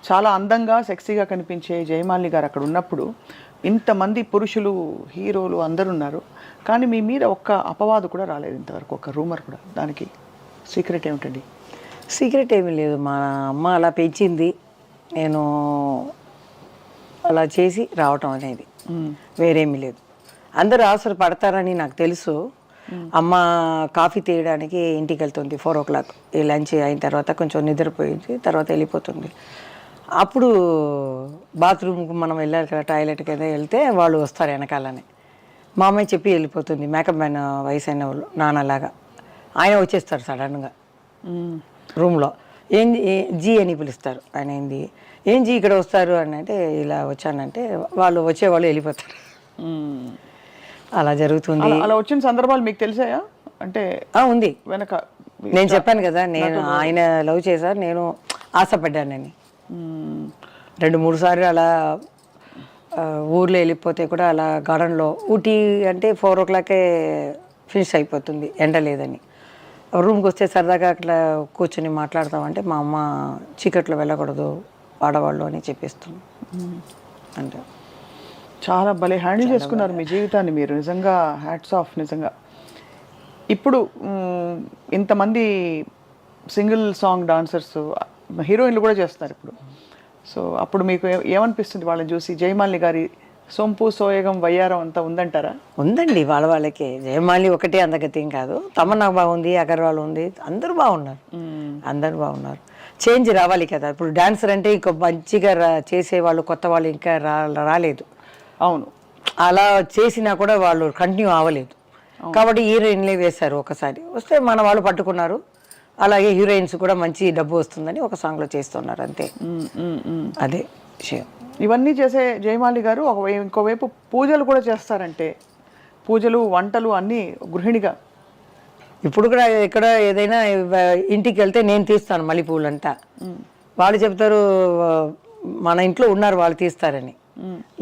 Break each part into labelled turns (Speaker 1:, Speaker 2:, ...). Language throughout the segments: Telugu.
Speaker 1: చాలా అందంగా సెక్సీగా కనిపించే జయమాలిని గారు అక్కడ ఉన్నప్పుడు ఇంతమంది పురుషులు హీరోలు అందరు ఉన్నారు, కానీ మీ మీద ఒక్క అపవాదు కూడా రాలేదు ఇంతవరకు, ఒక్క రూమర్ కూడా. దానికి సీక్రెట్ ఏమిటండి?
Speaker 2: సీక్రెట్ ఏమీ లేదు. మా అమ్మ అలా పెంచింది, నేను అలా చేసి రావటం అనేది, వేరేమీ లేదు. అందరూ అవసరం పడతారని నాకు తెలుసు. అమ్మ కాఫీ తీయడానికి ఇంటికి వెళ్తుంది 4 o'clock, ఈ లంచ్ అయిన తర్వాత కొంచెం నిద్రపోయింది, తర్వాత వెళ్ళిపోతుంది. అప్పుడు బాత్రూమ్కి మనం వెళ్ళాలి కదా, టాయిలెట్కి ఏదో వెళ్తే వాళ్ళు వస్తారు వెనకాలని. మా అమ్మాయి చెప్పి వెళ్ళిపోతుంది. మేకప్ మ్యాన్ వయసు అయిన వాళ్ళు నాన్నలాగా ఆయన వచ్చేస్తారు సడన్గా రూమ్లో. జీ అని పిలుస్తారు ఆయన. ఏం జీ ఇక్కడ వస్తారు అని అంటే, ఇలా వచ్చానంటే వాళ్ళు వచ్చేవాళ్ళు వెళ్ళిపోతారు. అలా జరుగుతుంది.
Speaker 1: అలా వచ్చిన సందర్భాలు మీకు తెలిసాయా? అంటే
Speaker 2: ఉంది
Speaker 1: వెనక.
Speaker 2: నేను చెప్పాను కదా, నేను ఆయన లవ్ చేశారు, నేను ఆశపడ్డానని. 2-3 సార్లు అలా ఊర్లో వెళ్ళిపోతే కూడా అలా గార్డెన్లో, ఊటీ అంటే 4 o'clock ఫినిష్ అయిపోతుంది, ఎండ లేదని. రూమ్కి వస్తే సరదాగా అట్లా కూర్చొని మాట్లాడతామంటే మా అమ్మ చీకట్లో వెళ్ళకూడదు ఆడవాళ్ళు అని చెప్పేస్తుంది. అంటే
Speaker 1: చాలా భలే హ్యాండిల్ చేసుకున్నారు మీ జీవితాన్ని మీరు, నిజంగా హ్యాట్స్ ఆఫ్. నిజంగా ఇప్పుడు ఇంతమంది సింగిల్ సాంగ్ డాన్సర్స్, హీరోయిన్లు కూడా చేస్తున్నారు ఇప్పుడు. సో అప్పుడు మీకు ఏమనిపిస్తుంది వాళ్ళని చూసి? జయమాలిని గారి సొంపు సోయగం వయ్యారం అంతా ఉందంటారా?
Speaker 2: ఉందండి, వాళ్ళకే. జయమాలి ఒకటే అందగతేం కాదు, తమన్నా బాగుంది, అగర్వాల్ ఉంది, అందరూ బాగున్నారు. అందరూ బాగున్నారు. చేంజ్ రావాలి కదా. ఇప్పుడు డాన్సర్ అంటే ఇంకో మంచిగా చేసేవాళ్ళు కొత్త వాళ్ళు ఇంకా రాలేదు.
Speaker 1: అవును,
Speaker 2: అలా చేసినా కూడా వాళ్ళు కంటిన్యూ అవ్వలేదు. కాబట్టి హీరోయిన్లే వేశారు. ఒకసారి వస్తే మన వాళ్ళు పట్టుకున్నారు. అలాగే హీరోయిన్స్ కూడా మంచి డబ్బు వస్తుందని ఒక సాంగ్లో చేస్తున్నారు, అంతే. అదే విషయం.
Speaker 1: ఇవన్నీ చేసే జయమాలి గారు ఇంకోవైపు పూజలు కూడా చేస్తారంటే, పూజలు వంటలు అన్నీ గృహిణిగా.
Speaker 2: ఇప్పుడు కూడా ఎక్కడ ఏదైనా ఇంటికి వెళ్తే నేను తీస్తాను మల్లెపూలంతా. వాళ్ళు చెప్తారు మన ఇంట్లో ఉన్నారు వాళ్ళు తీస్తారని.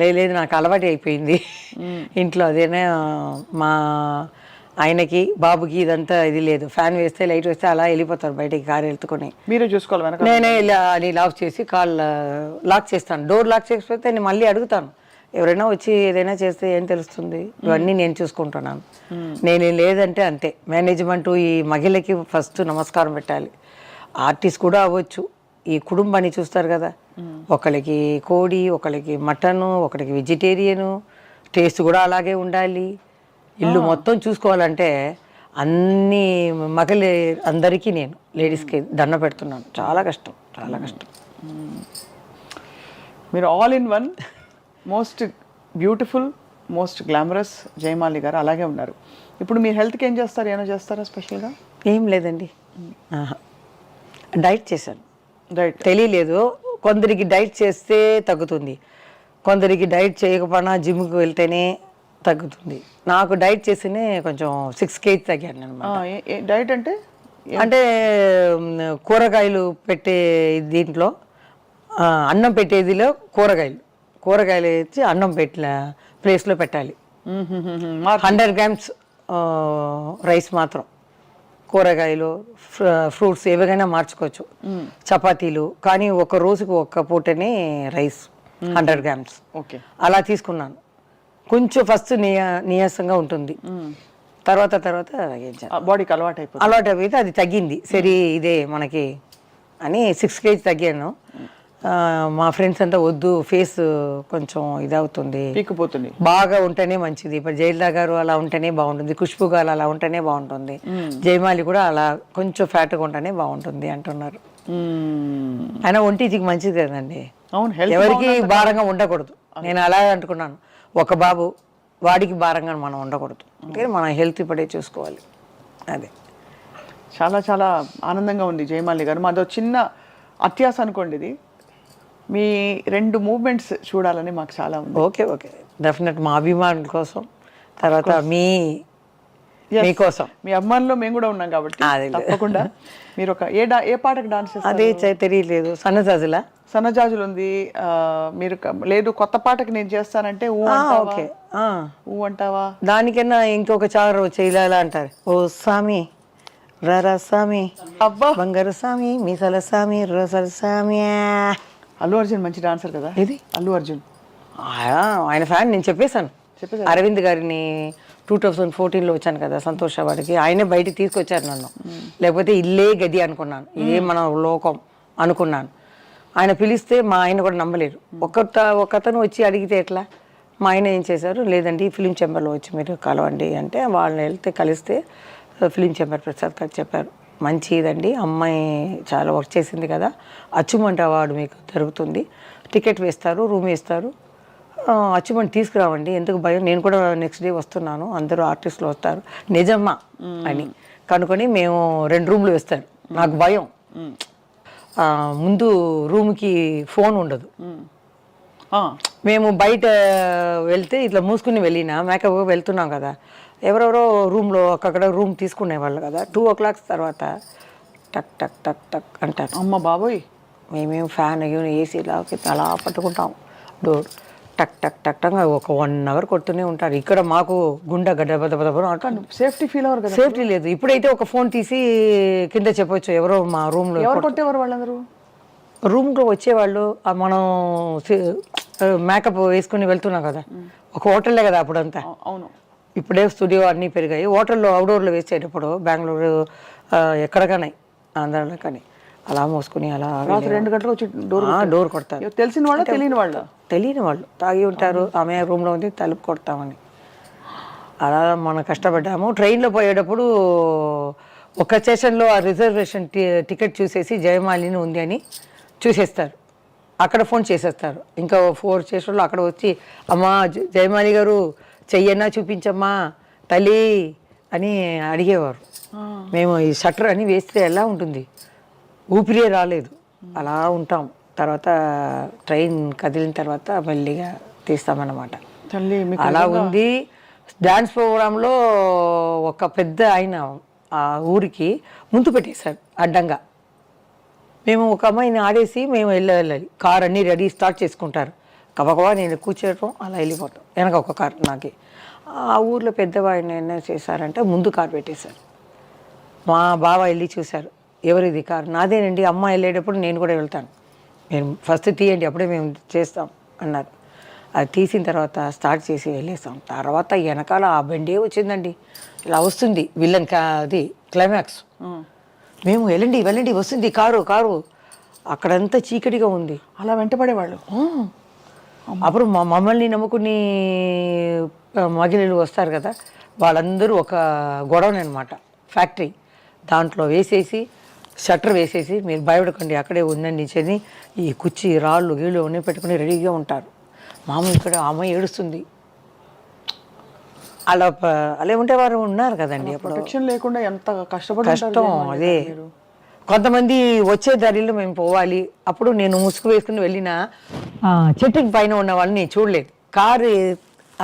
Speaker 2: లేదు, నాకు అలవాటు అయిపోయింది ఇంట్లో. అదేనా మా ఆయనకి బాబుకి ఇదంతా ఇది లేదు. ఫ్యాన్ వేస్తే లైట్ వేస్తే అలా వెళ్ళిపోతారు బయటికి, కారు వెళ్తుకొని.
Speaker 1: మీరే చూసుకోవాలి.
Speaker 2: నేనే అని లాక్ చేసి కాళ్ళు లాక్ చేస్తాను. డోర్ లాక్ చేసిపోతే నేను మళ్ళీ అడుగుతాను, ఎవరైనా వచ్చి ఏదైనా చేస్తే ఏం తెలుస్తుంది, ఇవన్నీ నేను చూసుకుంటున్నాను. నేనేం లేదంటే అంతే. మేనేజ్మెంట్ ఈ మహిళకి ఫస్ట్ నమస్కారం పెట్టాలి. ఆర్టిస్ట్ కూడా అవ్వచ్చు. ఈ కుటుంబాన్ని చూస్తారు కదా, ఒకరికి కోడి, ఒకరికి మటను, ఒకరికి వెజిటేరియను, టేస్ట్ కూడా అలాగే ఉండాలి. ఇల్లు మొత్తం చూసుకోవాలంటే అన్ని మగలి అందరికీ నేను లేడీస్కి దండ పెడుతున్నాను. చాలా కష్టం, చాలా కష్టం.
Speaker 1: మీరు all in one, most beautiful, most glamorous Jayamali గారు అలాగే ఉన్నారు. ఇప్పుడు మీ హెల్త్కి ఏం చేస్తారు? ఏమైనా చేస్తారా స్పెషల్గా?
Speaker 2: ఏం లేదండి, డైట్ చేశాను.
Speaker 1: డైట్
Speaker 2: తెలియలేదు. కొందరికి డైట్ చేస్తే తగ్గుతుంది, కొందరికి డైట్ చేయకపోయినా జిమ్కి వెళ్తేనే తగ్గుతుంది. నాకు డైట్ చేస్తేనే కొంచెం 6 kg తగ్గాను అనమాట.
Speaker 1: డైట్ అంటే
Speaker 2: కూరగాయలు పెట్టే దీంట్లో, అన్నం పెట్టేదిలో కూరగాయలు వేసి అన్నం పెట్టిన ప్లేస్లో పెట్టాలి. 100 grams రైస్ మాత్రం, కూరగాయలు ఫ్రూట్స్ ఏవైనా మార్చుకోవచ్చు. చపాతీలు కానీ ఒక రోజుకు ఒక్క పూటనే రైస్ 100 grams.
Speaker 1: ఓకే, అలా
Speaker 2: తీసుకున్నాను. కొంచెం ఫస్ట్ నీరసంగా ఉంటుంది, తర్వాత
Speaker 1: బాడీకి అలవాటు
Speaker 2: అయిపోతే అది తగ్గింది. సరే ఇదే మనకి అని 6 kg తగ్గాను. మా ఫ్రెండ్స్ అంతా వద్దు, ఫేస్ కొంచెం ఇదవుతుంది,
Speaker 1: పీక్కుపోతుంది,
Speaker 2: బాగా ఉంటేనే మంచిది. ఇప్పుడు జయలలిత గారు అలా ఉంటేనే బాగుంటుంది, ఖుష్బు గారు అలా ఉంటేనే బాగుంటుంది, జయమాలి కూడా అలా కొంచెం ఫ్యాట్గా ఉంటేనే బాగుంటుంది అంటున్నారు. అయినా ఒంటికి మంచిది కదండి.
Speaker 1: అవును,
Speaker 2: ఎవరికి భారంగా ఉండకూడదు. నేను అలా అనుకున్నాను. ఒక బాబు, వాడికి భారంగా మనం ఉండకూడదు. అంటే మన హెల్త్ ఇప్పుడే చూసుకోవాలి. అదే
Speaker 1: చాలా చాలా ఆనందంగా ఉంది జయమాలి గారు. మాదో చిన్న అత్యాస అనుకోండి ఇది, మీ 2 మూవ్మెంట్స్ చూడాలని మాకు చాలా ఉంది.
Speaker 2: Okay, definite. మా అభిమానుల కోసం, తర్వాత మీకోసం,
Speaker 1: మీ అభిమానుల్లో మేము కూడా ఉన్నాం కాబట్టి తప్పకుండా. మీరు ఒక ఏ పాటకు డాన్స్ చేస్తారు?
Speaker 2: అదే తెలియలేదు. సన్నజాజులు
Speaker 1: ఉంది. మీరు లేదు కొత్త పాటకి నేను చేస్తానంటే ఊ అంటావా?
Speaker 2: దానికన్నా ఇంకొక చారు ఇలా అంటారు. ఓ సామి రరా సామి,
Speaker 1: అబ్బా,
Speaker 2: బంగారు సామి, మీసాల సామి, రసల సామి.
Speaker 1: అల్లు అర్జున్ మంచి డాన్సర్ కదా.
Speaker 2: ఇది
Speaker 1: అల్లు అర్జున్
Speaker 2: ఆయన ఫ్యాన్ నేను చెప్పేశాను.
Speaker 1: చెప్పేశారు.
Speaker 2: అరవింద్ గారిని 2014లో వచ్చాను కదా సంతోష్ వాడికి, ఆయనే బయటికి తీసుకొచ్చారు నన్ను. లేకపోతే ఇల్లే గది అనుకున్నాను, ఇదే మన లోకం అనుకున్నాను. ఆయన పిలిస్తే మా ఆయన కూడా నమ్మలేరు. ఒకతను వచ్చి అడిగితే ఎట్లా? మా ఆయన ఏం చేశారు, లేదండి ఫిలిం ఛాంబర్లో వచ్చి మీరు కలవండి అంటే వాళ్ళని వెళ్తే కలిస్తే ఫిలిం ఛాంబర్ ప్రసాద్ గారు చెప్పారు, మంచిదండి అమ్మాయి చాలా వర్క్ చేసింది కదా, అచీవ్మెంట్ అవార్డు మీకు జరుగుతుంది, టికెట్ వేస్తారు, రూమ్ వేస్తారు, అచీవ్మెంట్ తీసుకురావండి, ఎందుకు భయం, నేను కూడా నెక్స్ట్ డే వస్తున్నాను, అందరూ ఆర్టిస్టులు వస్తారు, నిజమ్మా అని కనుకొని మేము 2 రూమ్లు వేస్తారు. నాకు భయం, ముందు రూమ్కి ఫోన్ ఉండదు, మేము బయట వెళ్తే ఇట్లా మూసుకుని వెళ్ళినా మేకప్ వెళ్తున్నాం కదా, ఎవరెవరో రూమ్లో అక్కడ రూమ్ తీసుకునేవాళ్ళు కదా, 2 o'clock తర్వాత టక్ టక్ టక్ టక్ అంటారు.
Speaker 1: అమ్మ బాబోయ్,
Speaker 2: మేమేం ఫ్యాన్ ఏసీలాకి అలా పట్టుకుంటాం డోర్, టక్ టక్ టక్ టక్ ఒక 1 hour కొడుతూనే ఉంటారు. ఇక్కడ మాకు గుండె గడ్డ అంటాను.
Speaker 1: సేఫ్టీ ఫీల్ అవ్వరు కదా.
Speaker 2: సేఫ్టీ లేదు. ఇప్పుడైతే ఒక ఫోన్ తీసి కింద చెప్పొచ్చు, ఎవరో మా రూమ్లో
Speaker 1: ఎవరు కొట్టేవారు వాళ్ళందరూ?
Speaker 2: రూమ్లో వచ్చేవాళ్ళు, మనం మేకప్ వేసుకుని వెళ్తున్నాం కదా, ఒక హోటల్లే కదా అప్పుడంతా.
Speaker 1: అవును,
Speaker 2: ఇప్పుడే స్టూడియో అన్నీ పెరిగాయి. హోటల్లో అవుట్డోర్లో వేసేటప్పుడు బెంగళూరు ఎక్కడికనే ఆంధ్రాలో కానీ అలా మోసుకుని అలా
Speaker 1: 2 గంటలకు వచ్చి
Speaker 2: డోర్ కొడతారు.
Speaker 1: తెలిసిన వాళ్ళు
Speaker 2: తెలియని వాళ్ళు తాగి ఉంటారు, ఆమె రూమ్లో ఉంది తలుపు కొడతామని అలా మనం కష్టపడ్డాము. ట్రైన్లో పోయేటప్పుడు ఒక స్టేషన్లో ఆ రిజర్వేషన్ టికెట్ చూసేసి జయమాలిని ఉంది అని చూసేస్తారు, అక్కడ ఫోన్ చేసేస్తారు. ఇంకా 4 స్టేషన్లో అక్కడ వచ్చి అమ్మా జయమాలి గారు చెయ్యన్నా చూపించమ్మా తల్లి అని అడిగేవారు. మేము ఈ షట్టర్ అని వేస్తే ఎలా ఉంటుంది, ఊపిరే రాలేదు, అలా ఉంటాం. తర్వాత ట్రైన్ కదిలిన తర్వాత మెల్లిగా తీస్తామన్నమాట. అలా ఉంది. డ్యాన్స్ ప్రోగ్రాంలో ఒక పెద్ద ఆయన ఆ ఊరికి ముందు పెట్టేశారు అడ్డంగా. మేము ఒక అమ్మాయిని ఆడేసి మేము వెళ్ళాలి, కార్ అన్నీ రెడీ స్టార్ట్ చేసుకుంటారు, కబకబా నేను కూర్చోవటం అలా వెళ్ళిపోతాం, వెనక ఒక కార్ నాకే. ఆ ఊర్లో పెద్దవాడిని என்ன చేశారంటే ముందు కార్ పెట్టేశారు. మా బావ వెళ్ళి చూశారు, ఎవరిది కార్? నాదేనండి, అమ్మ వెళ్ళేటప్పుడు నేను కూడా వెళ్తాను, నేను ఫస్ట్ తీయండి అప్పుడే మేము చేస్తాం అన్నారు. అది తీసిన తర్వాత స్టార్ట్ చేసి వెళ్ళేస్తాం. తర్వాత వెనకాల ఆ బండే వచ్చిందండి, ఇలా వస్తుంది విలన్ అది క్లైమాక్స్. మేము వెళ్ళండి వెళ్ళండి వస్తుంది కారు, అక్కడంతా చీకటిగా ఉంది,
Speaker 1: అలా వెంటపడేవాళ్ళు.
Speaker 2: అప్పుడు మమ్మల్ని నమ్ముకుని మహిళలు వస్తారు కదా, వాళ్ళందరూ ఒక గొడవని అనమాట, ఫ్యాక్టరీ దాంట్లో వేసేసి షట్టర్ వేసేసి మీరు భయపడకండి అక్కడే ఉందండి అని ఈ కుర్చీ రాళ్ళు గీళ్ళు అన్నీ పెట్టుకుని రెడీగా ఉంటారు. మామూలు ఇక్కడ అమ్మాయి ఏడుస్తుంది, అలా ఉండేవారు ఉన్నారు కదండి. అప్పుడు
Speaker 1: ప్రొటెక్షన్ లేకుండా ఎంత
Speaker 2: కష్టం. అదే కొంతమంది వచ్చే దారిలో మేము పోవాలి, అప్పుడు నేను ముసుగు వేసుకుని వెళ్ళిన చెట్టుకి పైన ఉన్న వాళ్ళని నేను చూడలేదు, కారు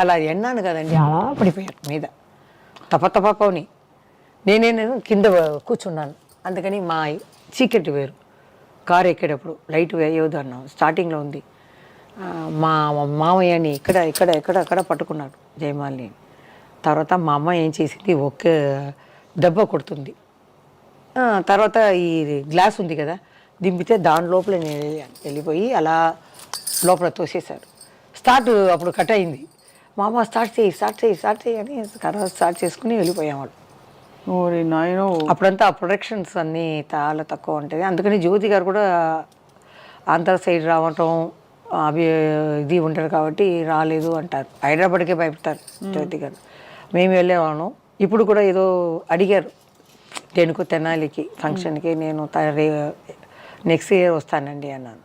Speaker 2: అలా ఎన్నాను కదండి, అలా పడిపోయారు మీద తపని. నేను కింద కూర్చున్నాను, అందుకని మా చీకటి వేరు. కారు ఎక్కేటప్పుడు లైట్ వేయవద్దు అన్నాం, స్టార్టింగ్లో ఉంది. మా మామయ్యని ఇక్కడ పట్టుకున్నాడు జయమాలిని. తర్వాత మా అమ్మ ఏం చేసింది, ఒక్క దెబ్బ కొడుతుంది, తర్వాత ఈ గ్లాస్ ఉంది కదా దింపితే దాని లోపల నేను వెళ్ళిపోయి అలా లోపల తోసేశారు. అప్పుడు కట్ అయింది. మా అమ్మ స్టార్ట్ చేయి అని తర్వాత స్టార్ట్ చేసుకుని వెళ్ళిపోయాం. అప్పుడంతా ఆ ప్రొడక్షన్స్ అన్నీ చాలా తక్కువ ఉంటుంది. అందుకని జ్యోతి గారు కూడా ఆంధ్ర సైడ్ రావటం అవి ఇది ఉంటారు కాబట్టి రాలేదు అంటారు, హైదరాబాద్కే భయపడతారు జ్యోతి గారు. మేము వెళ్ళేవాళ్ళం. ఇప్పుడు కూడా ఏదో అడిగారు దేనికో తెనాలికి ఫంక్షన్కి, నేను నెక్స్ట్ ఇయర్ వస్తానండి అన్నాను.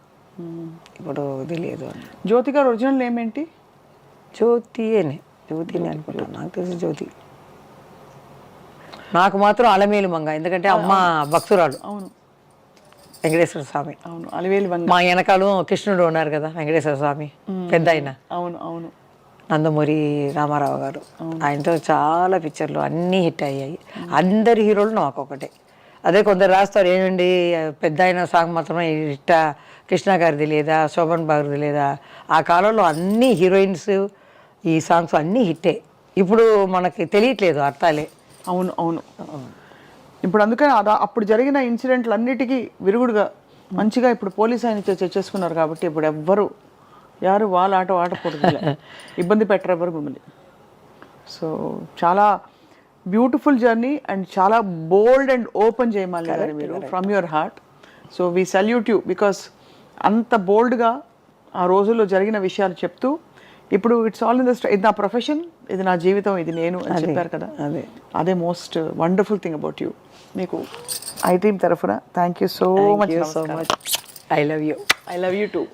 Speaker 2: ఇప్పుడు ఇది లేదు అని.
Speaker 1: జ్యోతి గారు ఒరిజినల్ నేమ్ ఏంటి?
Speaker 2: జ్యోతిని అనుకుంటాను, నాకు తెలిసి జ్యోతి. నాకు మాత్రం అలమేలు మంగ, ఎందుకంటే అమ్మ భక్తురాలు.
Speaker 1: అవును,
Speaker 2: వెంకటేశ్వర స్వామి.
Speaker 1: అవును, అలవేలు మంగ.
Speaker 2: మా వెనకాల కృష్ణుడు ఉన్నారు కదా వెంకటేశ్వర స్వామి పెద్ద ఆయన.
Speaker 1: అవును అవును,
Speaker 2: నందమూరి రామారావు గారు, ఆయనతో చాలా పిక్చర్లు అన్నీ హిట్ అయ్యాయి. అందరి హీరోలు నాకు ఒకటే. అదే కొందరు రాస్తారు ఏమండి పెద్ద ఆయన సాంగ్ మాత్రమే హిట్, కృష్ణ గారిది లేదా, శోభన్ బాబుది లేదా. ఆ కాలంలో అన్ని హీరోయిన్స్ ఈ సాంగ్స్ అన్నీ హిట్టే. ఇప్పుడు మనకి తెలియట్లేదు అర్థాలే.
Speaker 1: అవును అవును. ఇప్పుడు అందుకని అప్పుడు జరిగిన ఇన్సిడెంట్లు అన్నిటికీ విరుగుడుగా మంచిగా ఇప్పుడు పోలీస్ ఆయన తెచ్చేసుకున్నారు కాబట్టి ఇప్పుడు ఎవ్వరు యారు వాళ్ళ ఆట ఆడకూడదు, ఇబ్బంది పెట్టరు ఎవరు మిమ్మల్ని. సో చాలా బ్యూటిఫుల్ జర్నీ అండ్ చాలా బోల్డ్ అండ్ ఓపెన్ చేయమాలి గారు మీరు from your heart. So we salute you because అంత బోల్డ్గా ఆ రోజుల్లో జరిగిన విషయాలు చెప్తూ ఇప్పుడు ఇట్స్ ఆల్ ఇన్ ద ఇది నా ప్రొఫెషన్, ఇది నా జీవితం, ఇది నేను అని చెప్పారు కదా. అదే most wonderful thing about you. మీకు ఐ టీమ్ తరఫున thank you so much.
Speaker 2: I love you.
Speaker 1: I love you two.